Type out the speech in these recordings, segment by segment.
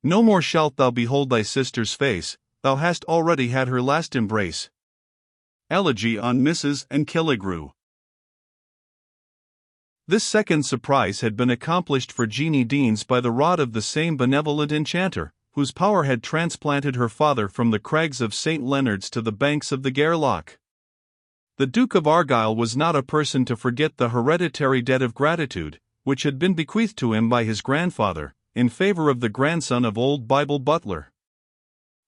No more shalt thou behold thy sister's face, thou hast already had her last embrace. Elegy on Mrs. and Killigrew. This second surprise had been accomplished for Jeanie Deans by the rod of the same benevolent enchanter, whose power had transplanted her father from the crags of St. Leonard's to the banks of the Gairloch. The Duke of Argyll was not a person to forget the hereditary debt of gratitude, which had been bequeathed to him by his grandfather, in favor of the grandson of old Bible Butler.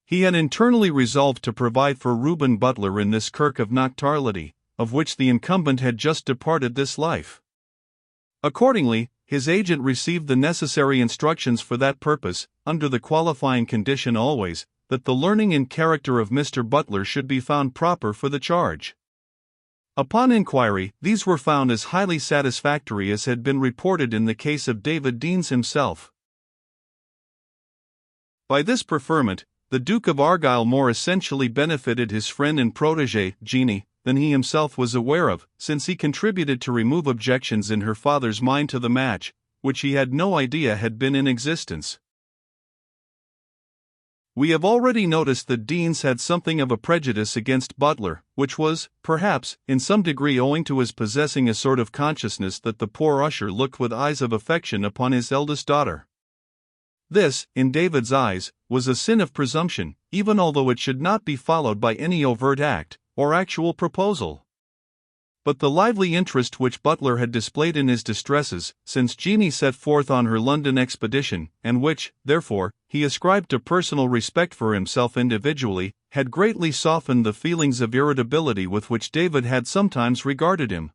He had internally resolved to provide for Reuben Butler in this kirk of Knocktarlity, of which the incumbent had just departed this life. Accordingly, his agent received the necessary instructions for that purpose, under the qualifying condition always, that the learning and character of Mr. Butler should be found proper for the charge. Upon inquiry, these were found as highly satisfactory as had been reported in the case of David Deans himself. By this preferment, the Duke of Argyll more essentially benefited his friend and protégé, Jeanie, than he himself was aware of, since he contributed to remove objections in her father's mind to the match, which he had no idea had been in existence. We have already noticed that Deans had something of a prejudice against Butler, which was, perhaps, in some degree owing to his possessing a sort of consciousness that the poor usher looked with eyes of affection upon his eldest daughter. This, in David's eyes, was a sin of presumption, even although it should not be followed by any overt act, or actual proposal. But the lively interest which Butler had displayed in his distresses, since Jeanie set forth on her London expedition, and which, therefore, he ascribed to personal respect for himself individually, had greatly softened the feelings of irritability with which David had sometimes regarded him.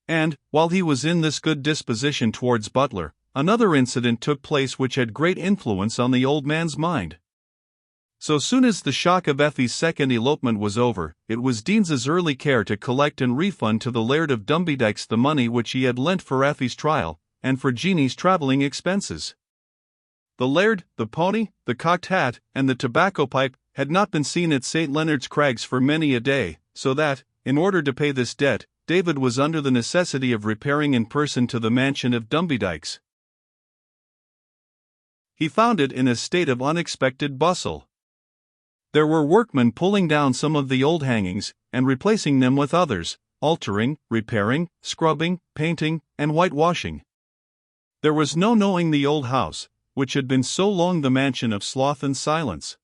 And, while he was in this good disposition towards Butler, another incident took place which had great influence on the old man's mind. So soon as the shock of Effie's second elopement was over, it was Deans's early care to collect and refund to the Laird of Dumbydykes the money which he had lent for Effie's trial, and for Jeanie's travelling expenses. The Laird, the pony, the cocked hat, and the tobacco pipe had not been seen at St. Leonard's Crags for many a day, so that, in order to pay this debt, David was under the necessity of repairing in person to the mansion of Dumbydykes. He found it in a state of unexpected bustle. There were workmen pulling down some of the old hangings, and replacing them with others, altering, repairing, scrubbing, painting, and whitewashing. There was no knowing the old house, which had been so long the mansion of sloth and silence.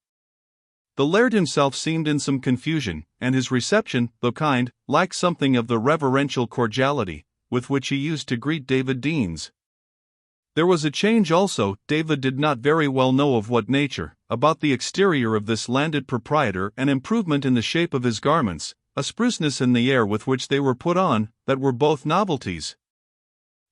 The Laird himself seemed in some confusion, and his reception, though kind, lacked something of the reverential cordiality with which he used to greet David Deans. There was a change also, David did not very well know of what nature, about the exterior of this landed proprietor, an improvement in the shape of his garments, a spruceness in the air with which they were put on, that were both novelties.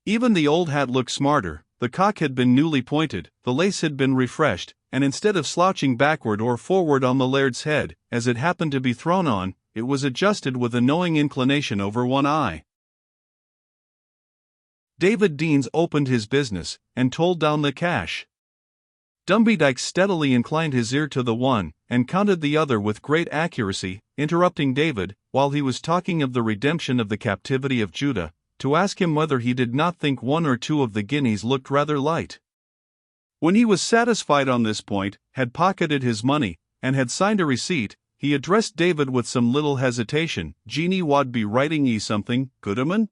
Even the old hat looked smarter, the cock had been newly pointed, the lace had been refreshed, and instead of slouching backward or forward on the Laird's head, as it happened to be thrown on, it was adjusted with a knowing inclination over one eye. David Deans opened his business, and told down the cash. Dumbydykes steadily inclined his ear to the one, and counted the other with great accuracy, interrupting David, while he was talking of the redemption of the captivity of Judah, to ask him whether he did not think one or two of the guineas looked rather light. When he was satisfied on this point, had pocketed his money, and had signed a receipt, he addressed David with some little hesitation. "Jeanie wad be writing ye something, Goodman?"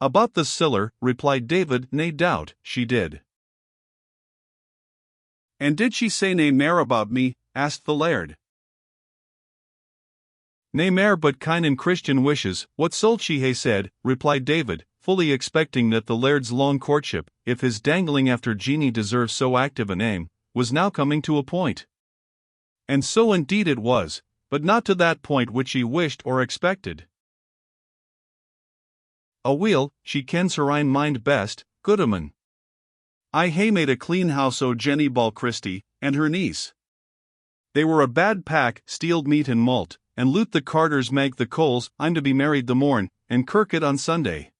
"About the siller," replied David. "Nae doubt, she did." "And did she say nae mair about me?" asked the Laird. "Nae mair but kind and Christian wishes, what sold she hae said," replied David, fully expecting that the Laird's long courtship, if his dangling after Jeanie deserved so active a name, was now coming to a point. And so indeed it was, but not to that point which he wished or expected. "Aweel, she kens her ain mind best, Goodman. I hae made a clean house o' Jenny Balchristie, and her niece. They were a bad pack, stealed meat and malt, and loot the carters mag the coals. I'm to be married the morn, and kirk it on Sunday."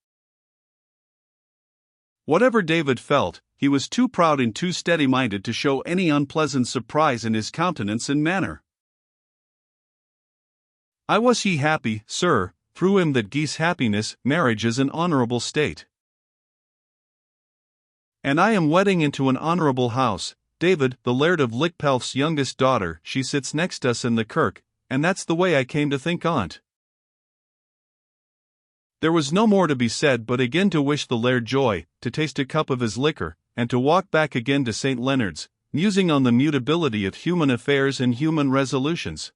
Whatever David felt, he was too proud and too steady-minded to show any unpleasant surprise in his countenance and manner. "I was ye happy, sir, through him that gies happiness. Marriage is an honourable state." And I am wedding into an honourable house, David, the Laird of Lickpelf's youngest daughter. She sits next us in the kirk, and that's the way I came to think on't." There was no more to be said but again to wish the laird joy, to taste a cup of his liquor, and to walk back again to St. Leonard's, musing on the mutability of human affairs and human resolutions.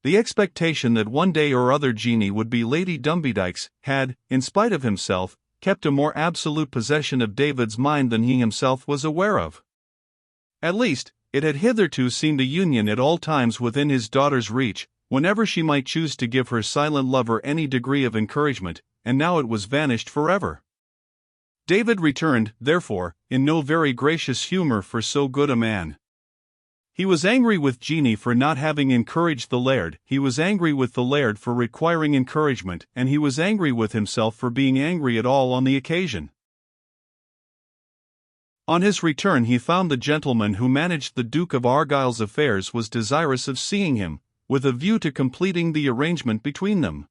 The expectation that one day or other Jeanie would be Lady Dumbiedykes had, in spite of himself, kept a more absolute possession of David's mind than he himself was aware of. At least, it had hitherto seemed a union at all times within his daughter's reach, whenever she might choose to give her silent lover any degree of encouragement, and now it was vanished forever. David returned, therefore, in no very gracious humour for so good a man. He was angry with Jeanie for not having encouraged the laird, he was angry with the laird for requiring encouragement, and he was angry with himself for being angry at all on the occasion. On his return he found the gentleman who managed the Duke of Argyll's affairs was desirous of seeing him, with a view to completing the arrangement between them.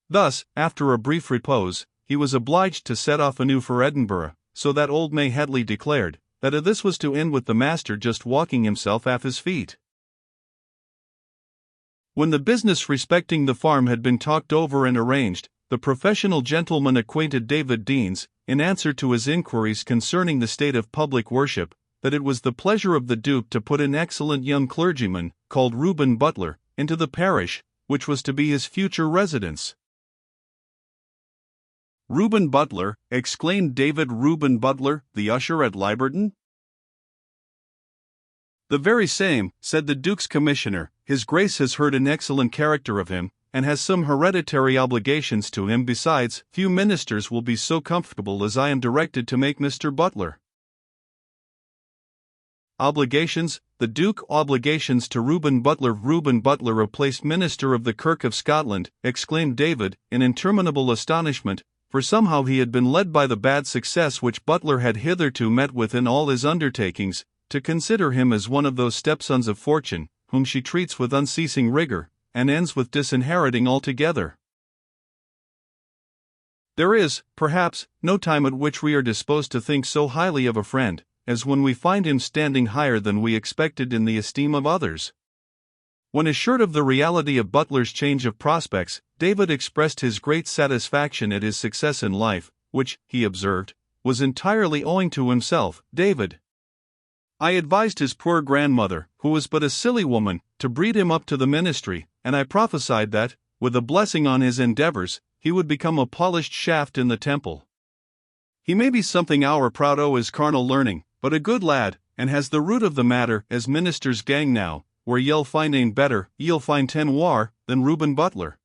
Thus, after a brief repose, he was obliged to set off anew for Edinburgh, so that old May Headley declared that this was to end with the master just walking himself off his feet. When the business respecting the farm had been talked over and arranged, the professional gentleman acquainted David Deans, in answer to his inquiries concerning the state of public worship, that it was the pleasure of the Duke to put an excellent young clergyman, called Reuben Butler, into the parish, which was to be his future residence. "Reuben Butler," exclaimed David. "Reuben Butler, the usher at Liburton?" "The very same," said the Duke's commissioner. "His Grace has heard an excellent character of him, and has some hereditary obligations to him. Besides, few ministers will be so comfortable as I am directed to make Mr. Butler." Obligations, the Duke obligations to Reuben Butler. "Reuben Butler replaced minister of the Kirk of Scotland," exclaimed David, in interminable astonishment, for somehow he had been led by the bad success which Butler had hitherto met with in all his undertakings, to consider him as one of those stepsons of fortune, whom she treats with unceasing rigour, and ends with disinheriting altogether. There is, perhaps, no time at which we are disposed to think so highly of a friend, as when we find him standing higher than we expected in the esteem of others. When assured of the reality of Butler's change of prospects, David expressed his great satisfaction at his success in life, which, he observed, was entirely owing to himself. "David, I advised his poor grandmother, who was but a silly woman, to breed him up to the ministry, and I prophesied that, with a blessing on his endeavours, he would become a polished shaft in the temple. He may be something our proud o' his carnal learning, but a good lad, and has the root of the matter, as ministers gang now, where ye'll find ane better, ye'll find 10 waur, than Reuben Butler."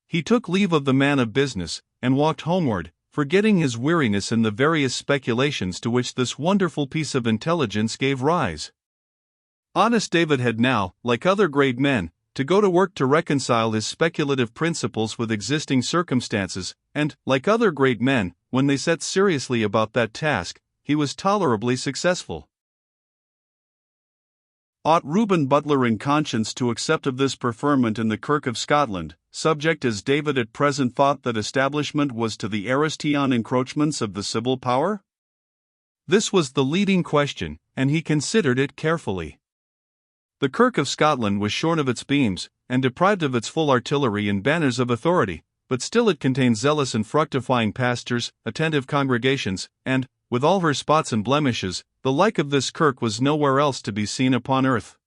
He took leave of the man of business, and walked homeward, forgetting his weariness in the various speculations to which this wonderful piece of intelligence gave rise. Honest David had now, like other great men, to go to work to reconcile his speculative principles with existing circumstances, and, like other great men, when they set seriously about that task, he was tolerably successful. Ought Reuben Butler in conscience to accept of this preferment in the Kirk of Scotland, subject as David at present thought that establishment was to the Aristeian encroachments of the civil power? This was the leading question, and he considered it carefully. The Kirk of Scotland was shorn of its beams, and deprived of its full artillery and banners of authority, but still it contained zealous and fructifying pastors, attentive congregations, and, with all her spots and blemishes, the like of this kirk was nowhere else to be seen upon earth.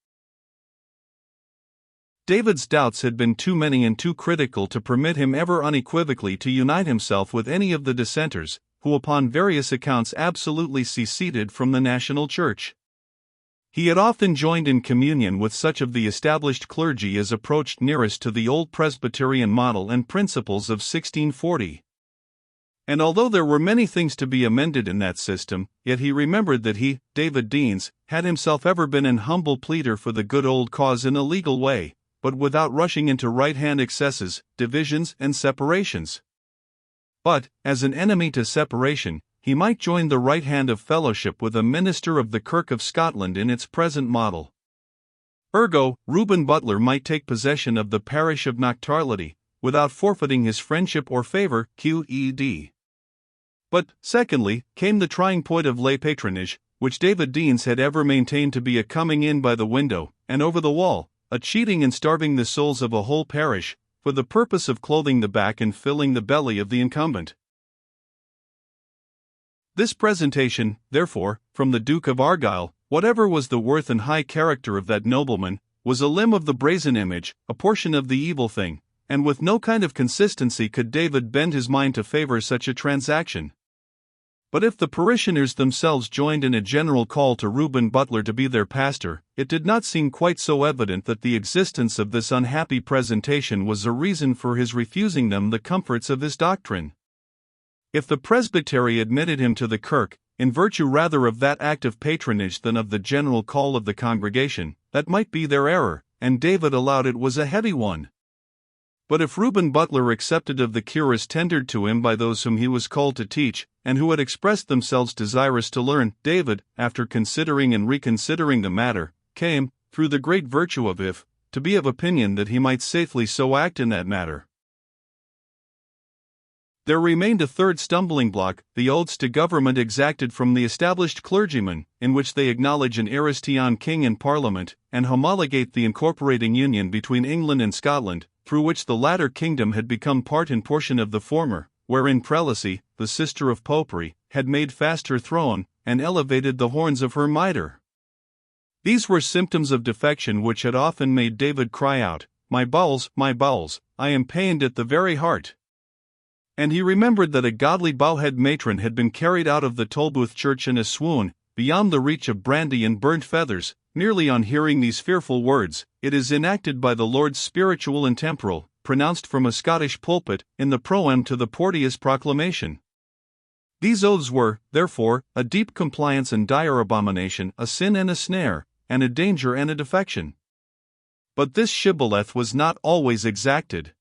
David's doubts had been too many and too critical to permit him ever unequivocally to unite himself with any of the dissenters, who upon various accounts absolutely seceded from the national church. He had often joined in communion with such of the established clergy as approached nearest to the old Presbyterian model and principles of 1640. And although there were many things to be amended in that system, yet he remembered that he, David Deans, had himself ever been an humble pleader for the good old cause in a legal way, but without rushing into right-hand excesses, divisions, and separations. But, as an enemy to separation, he might join the right hand of fellowship with a minister of the Kirk of Scotland in its present model. Ergo, Reuben Butler might take possession of the parish of Knocktarlity, without forfeiting his friendship or favour, qed. But, secondly, came the trying point of lay patronage, which David Deans had ever maintained to be a coming in by the window, and over the wall, a cheating and starving the souls of a whole parish, for the purpose of clothing the back and filling the belly of the incumbent. This presentation, therefore, from the Duke of Argyll, whatever was the worth and high character of that nobleman, was a limb of the brazen image, a portion of the evil thing, and with no kind of consistency could David bend his mind to favor such a transaction. But if the parishioners themselves joined in a general call to Reuben Butler to be their pastor, it did not seem quite so evident that the existence of this unhappy presentation was a reason for his refusing them the comforts of his doctrine. If the presbytery admitted him to the kirk, in virtue rather of that act of patronage than of the general call of the congregation, that might be their error, and David allowed it was a heavy one. But if Reuben Butler accepted of the cures tendered to him by those whom he was called to teach, and who had expressed themselves desirous to learn, David, after considering and reconsidering the matter, came, through the great virtue of if, to be of opinion that he might safely so act in that matter. There remained a third stumbling block, the oaths to government exacted from the established clergymen, in which they acknowledge an Aristion king and parliament, and homologate the incorporating union between England and Scotland, through which the latter kingdom had become part and portion of the former, wherein prelacy, the sister of popery, had made fast her throne, and elevated the horns of her mitre. These were symptoms of defection which had often made David cry out, my bowels, I am pained at the very heart." And he remembered that a godly bowhead matron had been carried out of the Tolbooth church in a swoon, beyond the reach of brandy and burnt feathers, merely on hearing these fearful words, "It is enacted by the Lords spiritual and temporal," pronounced from a Scottish pulpit, in the proem to the Porteous Proclamation. These oaths were, therefore, a deep compliance and dire abomination, a sin and a snare, and a danger and a defection. But this shibboleth was not always exacted.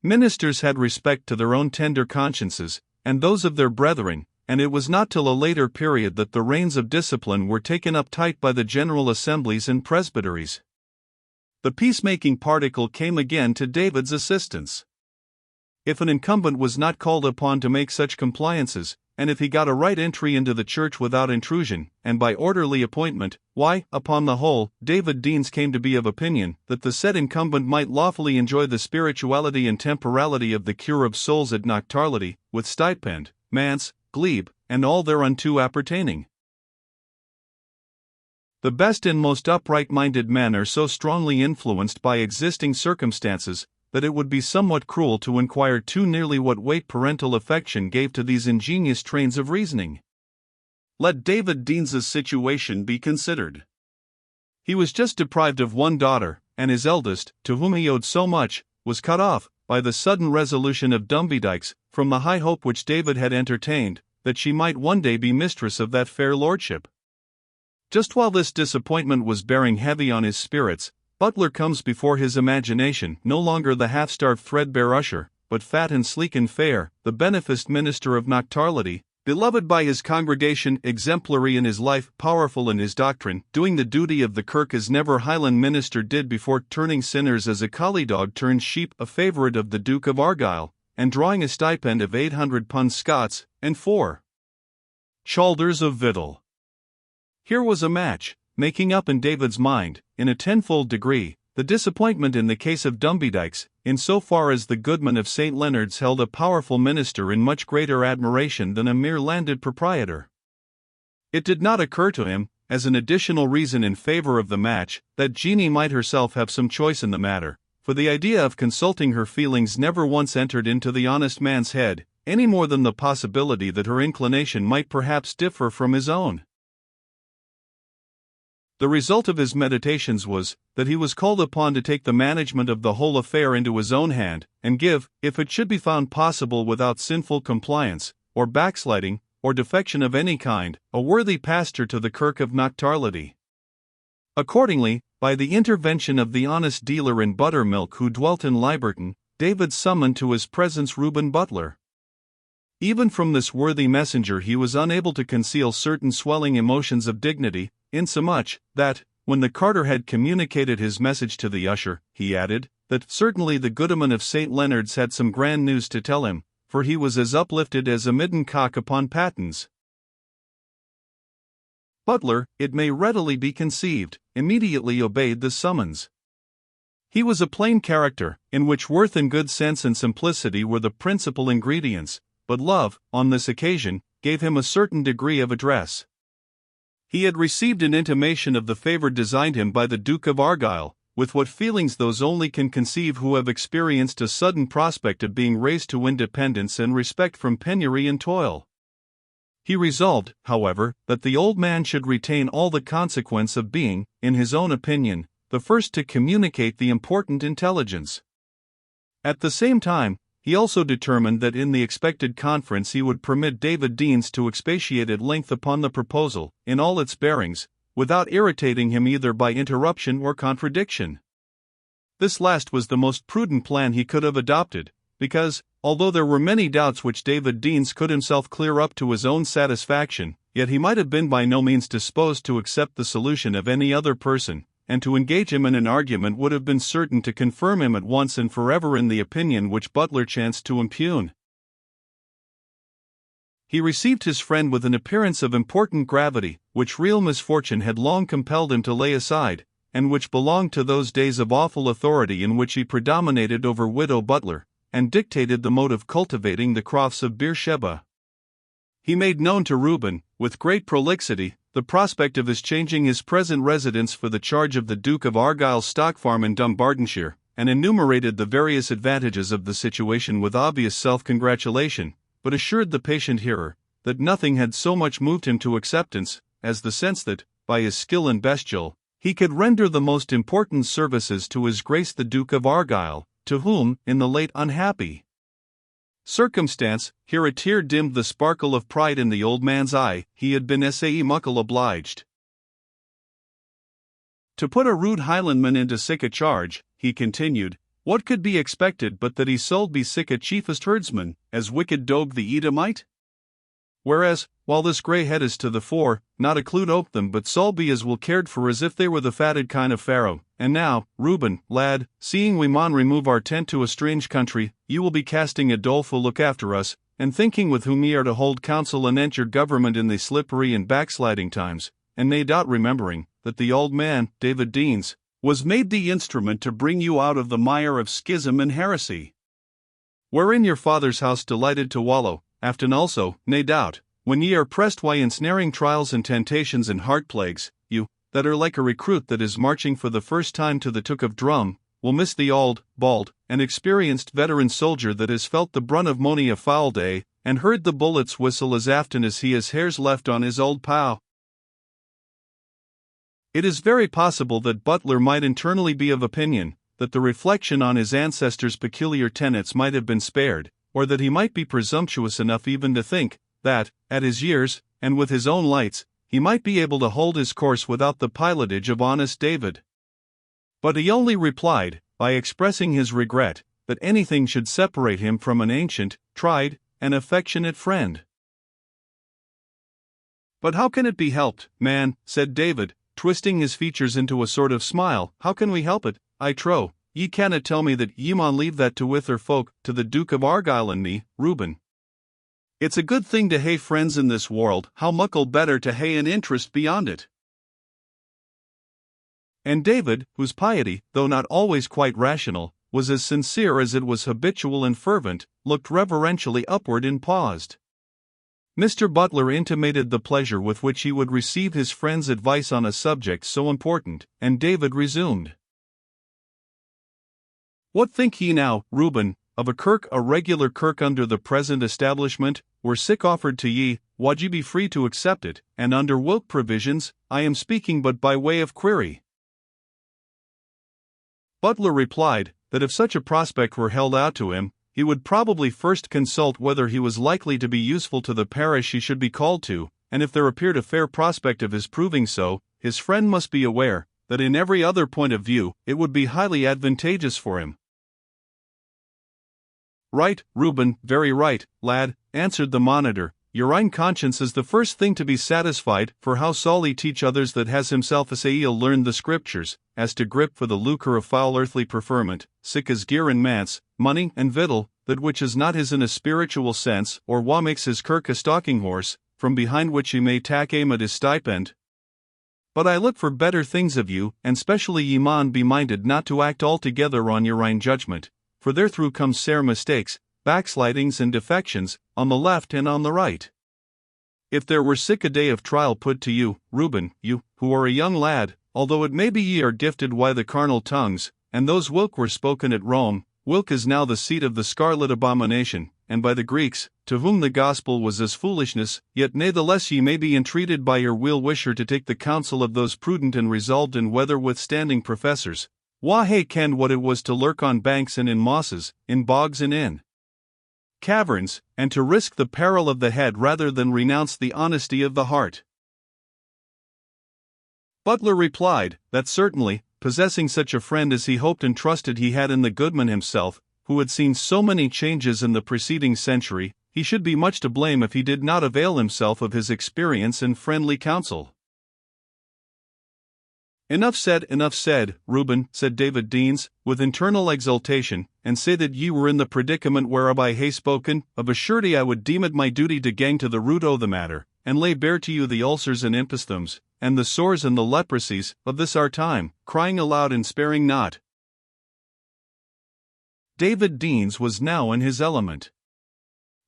Ministers had respect to their own tender consciences, and those of their brethren, and it was not till a later period that the reins of discipline were taken up tight by the general assemblies and presbyteries. The peacemaking particle came again to David's assistance. If an incumbent was not called upon to make such compliances, and if he got a right entry into the church without intrusion, and by orderly appointment, why, upon the whole, David Deans came to be of opinion that the said incumbent might lawfully enjoy the spirituality and temporality of the cure of souls at Knocktarlity, with stipend, manse, glebe, and all thereunto appertaining. The best and most upright-minded men are so strongly influenced by existing circumstances, that it would be somewhat cruel to inquire too nearly what weight parental affection gave to these ingenious trains of reasoning. Let David Deans's situation be considered. He was just deprived of one daughter, and his eldest, to whom he owed so much, was cut off, by the sudden resolution of Dumbiedykes, from the high hope which David had entertained, that she might one day be mistress of that fair lordship. Just while this disappointment was bearing heavy on his spirits, Butler comes before his imagination, no longer the half-starved threadbare usher, but fat and sleek and fair, the beneficed minister of Knocktarlity, beloved by his congregation, exemplary in his life, powerful in his doctrine, doing the duty of the kirk as never Highland minister did before, turning sinners as a collie dog turns sheep, a favourite of the Duke of Argyll, and drawing a stipend of 800 pounds Scots, and 4 chalders of victual. Here was a match, making up in David's mind, in a tenfold degree, the disappointment in the case of Dumbiedykes, in so far as the goodman of St. Leonard's held a powerful minister in much greater admiration than a mere landed proprietor. It did not occur to him, as an additional reason in favor of the match, that Jeannie might herself have some choice in the matter, for the idea of consulting her feelings never once entered into the honest man's head, any more than the possibility that her inclination might perhaps differ from his own. The result of his meditations was, that he was called upon to take the management of the whole affair into his own hand, and give, if it should be found possible without sinful compliance, or backsliding, or defection of any kind, a worthy pastor to the kirk of Knocktarlity. Accordingly, by the intervention of the honest dealer in buttermilk who dwelt in Liberton, David summoned to his presence Reuben Butler. Even from this worthy messenger he was unable to conceal certain swelling emotions of dignity, insomuch that, when the carter had communicated his message to the usher, he added, that certainly the goodman of St. Leonard's had some grand news to tell him, for he was as uplifted as a midden cock upon pattens. Butler, it may readily be conceived, immediately obeyed the summons. He was a plain character, in which worth and good sense and simplicity were the principal ingredients, but love, on this occasion, gave him a certain degree of address. He had received an intimation of the favour designed him by the Duke of Argyll, with what feelings those only can conceive who have experienced a sudden prospect of being raised to independence and respect from penury and toil. He resolved, however, that the old man should retain all the consequence of being, in his own opinion, the first to communicate the important intelligence. At the same time, he also determined that in the expected conference he would permit David Deans to expatiate at length upon the proposal, in all its bearings, without irritating him either by interruption or contradiction. This last was the most prudent plan he could have adopted, because, although there were many doubts which David Deans could himself clear up to his own satisfaction, yet he might have been by no means disposed to accept the solution of any other person, and to engage him in an argument would have been certain to confirm him at once and forever in the opinion which Butler chanced to impugn. He received his friend with an appearance of important gravity, which real misfortune had long compelled him to lay aside, and which belonged to those days of awful authority in which he predominated over Widow Butler, and dictated the mode of cultivating the crofts of Beersheba. He made known to Reuben, with great prolixity, the prospect of his changing his present residence for the charge of the Duke of Argyll's stock farm in Dumbartonshire, and enumerated the various advantages of the situation with obvious self-congratulation, but assured the patient hearer that nothing had so much moved him to acceptance as the sense that, by his skill in bestial, he could render the most important services to His Grace the Duke of Argyll, to whom, in the late unhappy circumstance, here a tear dimmed the sparkle of pride in the old man's eye, he had been sae muckle obliged. To put a rude Highlandman into sic a charge, he continued, what could be expected but that he sold be sic a chiefest herdsman, as wicked Dog the Edomite? Whereas, while this grey head is to the fore, not a cloot ope them but Saul be as well cared for as if they were the fatted kind of Pharaoh. And now, Reuben, lad, seeing we maun remove our tent to a strange country, you will be casting a doleful look after us, and thinking with whom ye are to hold counsel anent your government in the slippery and backsliding times, and nae doubt remembering that the old man, David Deans, was made the instrument to bring you out of the mire of schism and heresy, wherein your father's house delighted to wallow, aften also, nae doubt, when ye are pressed by ensnaring trials and temptations and heart plagues, you, that are like a recruit that is marching for the first time to the took of drum, will miss the old, bald, and experienced veteran soldier that has felt the brunt of mony a foul day, and heard the bullets whistle as aften as he has hairs left on his old pow. It is very possible that Butler might internally be of opinion that the reflection on his ancestors' peculiar tenets might have been spared, or that he might be presumptuous enough even to think that, at his years, and with his own lights, he might be able to hold his course without the pilotage of honest David. But he only replied, by expressing his regret that anything should separate him from an ancient, tried, and affectionate friend. But how can it be helped, man, said David, twisting his features into a sort of smile, how can we help it, I trow, ye canna tell me that ye maun leave that to wither folk, to the Duke of Argyll and me, Reuben. It's a good thing to hae friends in this world, how muckle better to hae an interest beyond it. And David, whose piety, though not always quite rational, was as sincere as it was habitual and fervent, looked reverentially upward and paused. Mr. Butler intimated the pleasure with which he would receive his friend's advice on a subject so important, and David resumed. What think ye now, Reuben, of a kirk, a regular kirk under the present establishment, were sic offered to ye, wad ye be free to accept it, and under whilk provisions, I am speaking but by way of query? Butler replied, that if such a prospect were held out to him, he would probably first consult whether he was likely to be useful to the parish he should be called to, and if there appeared a fair prospect of his proving so, his friend must be aware that in every other point of view it would be highly advantageous for him. Right, Reuben, very right, lad, answered the monitor, your own conscience is the first thing to be satisfied, for how shall he teach others that has himself as he'll learn the scriptures, as to grip for the lucre of foul earthly preferment, sick as gear and mance, money and victual, that which is not his in a spiritual sense, or wha makes his kirk a stalking horse, from behind which he may tak aim at his stipend. But I look for better things of you, and specially ye maun be minded not to act altogether on your own judgment, for therethrough come sair mistakes, backslidings and defections, on the left and on the right. If there were sic a day of trial put to you, Reuben, you, who are a young lad, although it may be ye are gifted wi' the carnal tongues, and those whilk were spoken at Rome, whilk is now the seat of the scarlet abomination, and by the Greeks, to whom the gospel was as foolishness, yet natheless ye may be entreated by your weel-wisher to take the counsel of those prudent and resolved and weather-withstanding professors, wha hae kenned what it was to lurk on banks and in mosses, in bogs and in caverns, and to risk the peril of the head rather than renounce the honesty of the heart. Butler replied, that certainly, possessing such a friend as he hoped and trusted he had in the goodman himself, who had seen so many changes in the preceding century, he should be much to blame if he did not avail himself of his experience and friendly counsel. Enough said, Reuben, said David Deans, with internal exultation, and say that ye were in the predicament whereof I hae spoken. Of a surety I would deem it my duty to gang to the root o' the matter, and lay bare to you the ulcers and imposthumes, and the sores and the leprosies, of this our time, crying aloud and sparing not. David Deans was now in his element.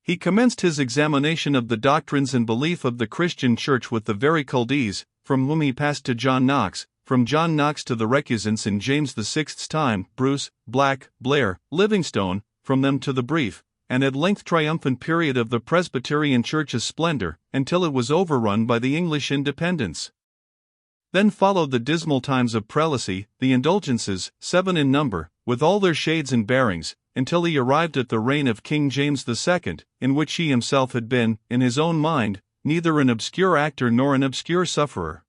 He commenced his examination of the doctrines and belief of the Christian Church with the very Chaldees, from whom he passed to John Knox, from John Knox to the recusants in James VI's time, Bruce, Black, Blair, Livingstone, from them to the brief, and at length triumphant period of the Presbyterian Church's splendor, until it was overrun by the English independents. Then followed the dismal times of prelacy, the indulgences, 7 in number, with all their shades and bearings, until he arrived at the reign of King James II, in which he himself had been, in his own mind, neither an obscure actor nor an obscure sufferer.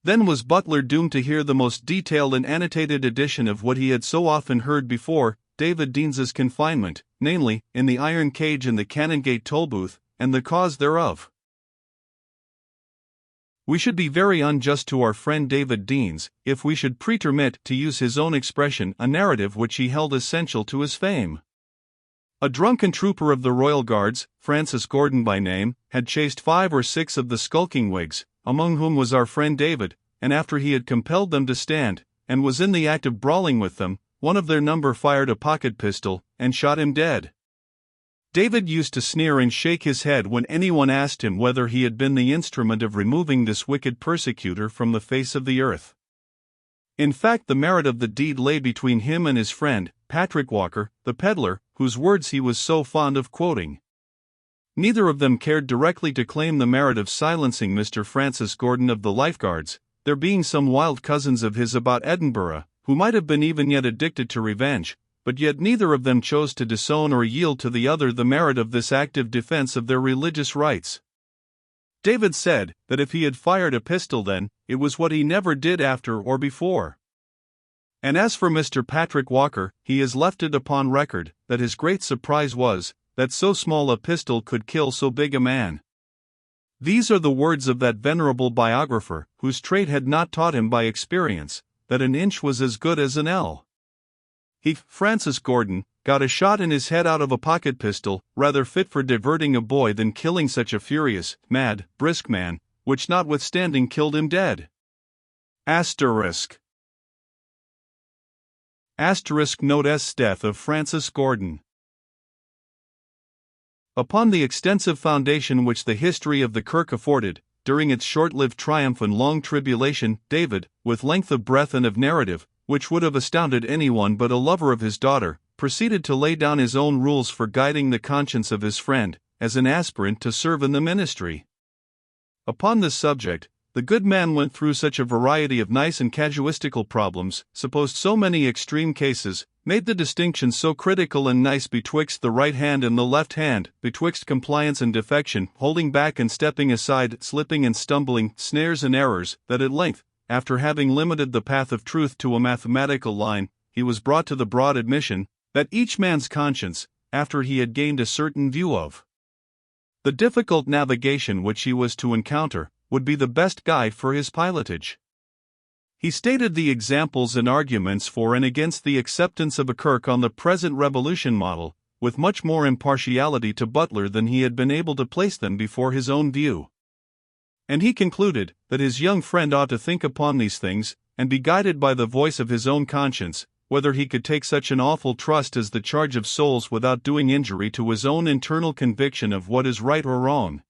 Then was Butler doomed to hear the most detailed and annotated edition of what he had so often heard before, David Deans's confinement, namely, in the iron cage in the Canongate Tolbooth, and the cause thereof. We should be very unjust to our friend David Deans, if we should pretermit, to use his own expression, a narrative which he held essential to his fame. A drunken trooper of the Royal Guards, Francis Gordon by name, had chased 5 or 6 of the skulking Whigs, among whom was our friend David, and after he had compelled them to stand, and was in the act of brawling with them, one of their number fired a pocket pistol, and shot him dead. David used to sneer and shake his head when anyone asked him whether he had been the instrument of removing this wicked persecutor from the face of the earth. In fact, the merit of the deed lay between him and his friend, Patrick Walker, the peddler, whose words he was so fond of quoting. Neither of them cared directly to claim the merit of silencing Mr. Francis Gordon of the Life Guards, there being some wild cousins of his about Edinburgh, who might have been even yet addicted to revenge, but yet neither of them chose to disown or yield to the other the merit of this active defense of their religious rights. David said that if he had fired a pistol then, it was what he never did after or before. And as for Mr. Patrick Walker, he has left it upon record that his great surprise was that so small a pistol could kill so big a man. These are the words of that venerable biographer, whose trade had not taught him by experience that an inch was as good as an ell. He, Francis Gordon, got a shot in his head out of a pocket pistol, rather fit for diverting a boy than killing such a furious, mad, brisk man, which notwithstanding killed him dead. Asterisk. Note S. Death of Francis Gordon. Upon the extensive foundation which the history of the Kirk afforded, during its short-lived triumph and long tribulation, David, with length of breath and of narrative, which would have astounded anyone but a lover of his daughter, proceeded to lay down his own rules for guiding the conscience of his friend, as an aspirant to serve in the ministry. Upon this subject, the good man went through such a variety of nice and casuistical problems, supposed so many extreme cases, made the distinction so critical and nice betwixt the right hand and the left hand, betwixt compliance and defection, holding back and stepping aside, slipping and stumbling, snares and errors, that at length, after having limited the path of truth to a mathematical line, he was brought to the broad admission that each man's conscience, after he had gained a certain view of The difficult navigation which he was to encounter would be the best guide for his pilotage. He stated the examples and arguments for and against the acceptance of a Kirk on the present Revolution model, with much more impartiality to Butler than he had been able to place them before his own view. And he concluded that his young friend ought to think upon these things, and be guided by the voice of his own conscience, whether he could take such an awful trust as the charge of souls without doing injury to his own internal conviction of what is right or wrong.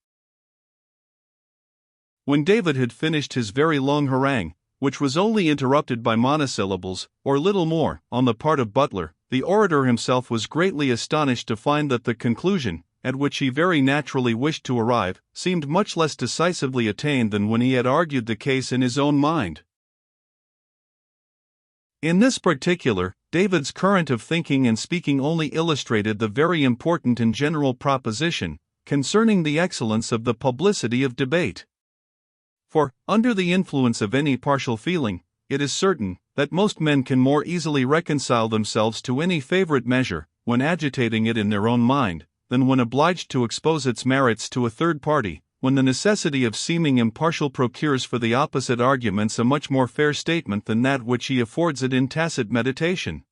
When David had finished his very long harangue, which was only interrupted by monosyllables, or little more, on the part of Butler, the orator himself was greatly astonished to find that the conclusion, at which he very naturally wished to arrive, seemed much less decisively attained than when he had argued the case in his own mind. In this particular, David's current of thinking and speaking only illustrated the very important and general proposition concerning the excellence of the publicity of debate. For, under the influence of any partial feeling, it is certain that most men can more easily reconcile themselves to any favorite measure, when agitating it in their own mind, than when obliged to expose its merits to a third party, when the necessity of seeming impartial procures for the opposite arguments a much more fair statement than that which he affords it in tacit meditation.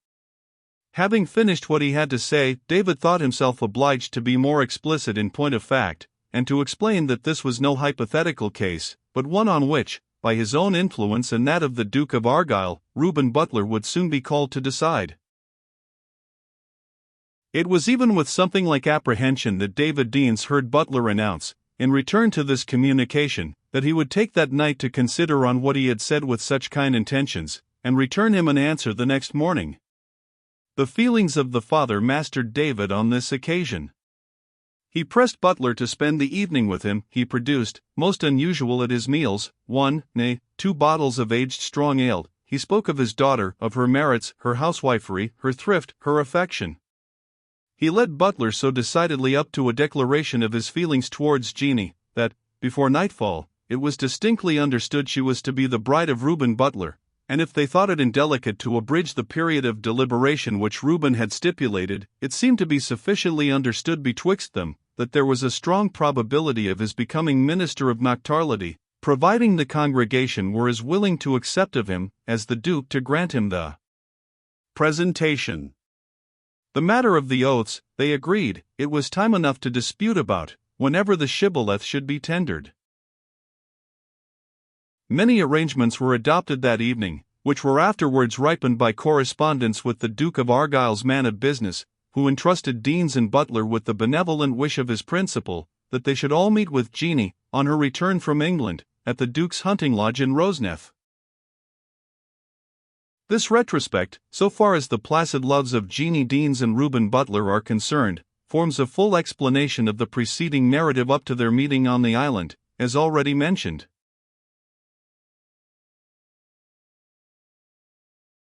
Having finished what he had to say, David thought himself obliged to be more explicit in point of fact, and to explain that this was no hypothetical case, but one on which, by his own influence and that of the Duke of Argyll, Reuben Butler would soon be called to decide. It was even with something like apprehension that David Deans heard Butler announce, in return to this communication, that he would take that night to consider on what he had said with such kind intentions, and return him an answer the next morning. The feelings of the father mastered David on this occasion. He pressed Butler to spend the evening with him. He produced, most unusual at his meals, 2 bottles of aged strong ale. He spoke of his daughter, of her merits, her housewifery, her thrift, her affection. He led Butler so decidedly up to a declaration of his feelings towards Jeannie, that, before nightfall, it was distinctly understood she was to be the bride of Reuben Butler, and if they thought it indelicate to abridge the period of deliberation which Reuben had stipulated, it seemed to be sufficiently understood betwixt them, that there was a strong probability of his becoming minister of nocturnity, providing the congregation were as willing to accept of him, as the Duke to grant him the presentation. The matter of the oaths, they agreed, it was time enough to dispute about, whenever the shibboleth should be tendered. Many arrangements were adopted that evening, which were afterwards ripened by correspondence with the Duke of Argyll's man of business, who entrusted Deans and Butler with the benevolent wish of his principal, that they should all meet with Jeannie, on her return from England, at the Duke's hunting lodge in Roseneth. This retrospect, so far as the placid loves of Jeannie Deans and Reuben Butler are concerned, forms a full explanation of the preceding narrative up to their meeting on the island, as already mentioned.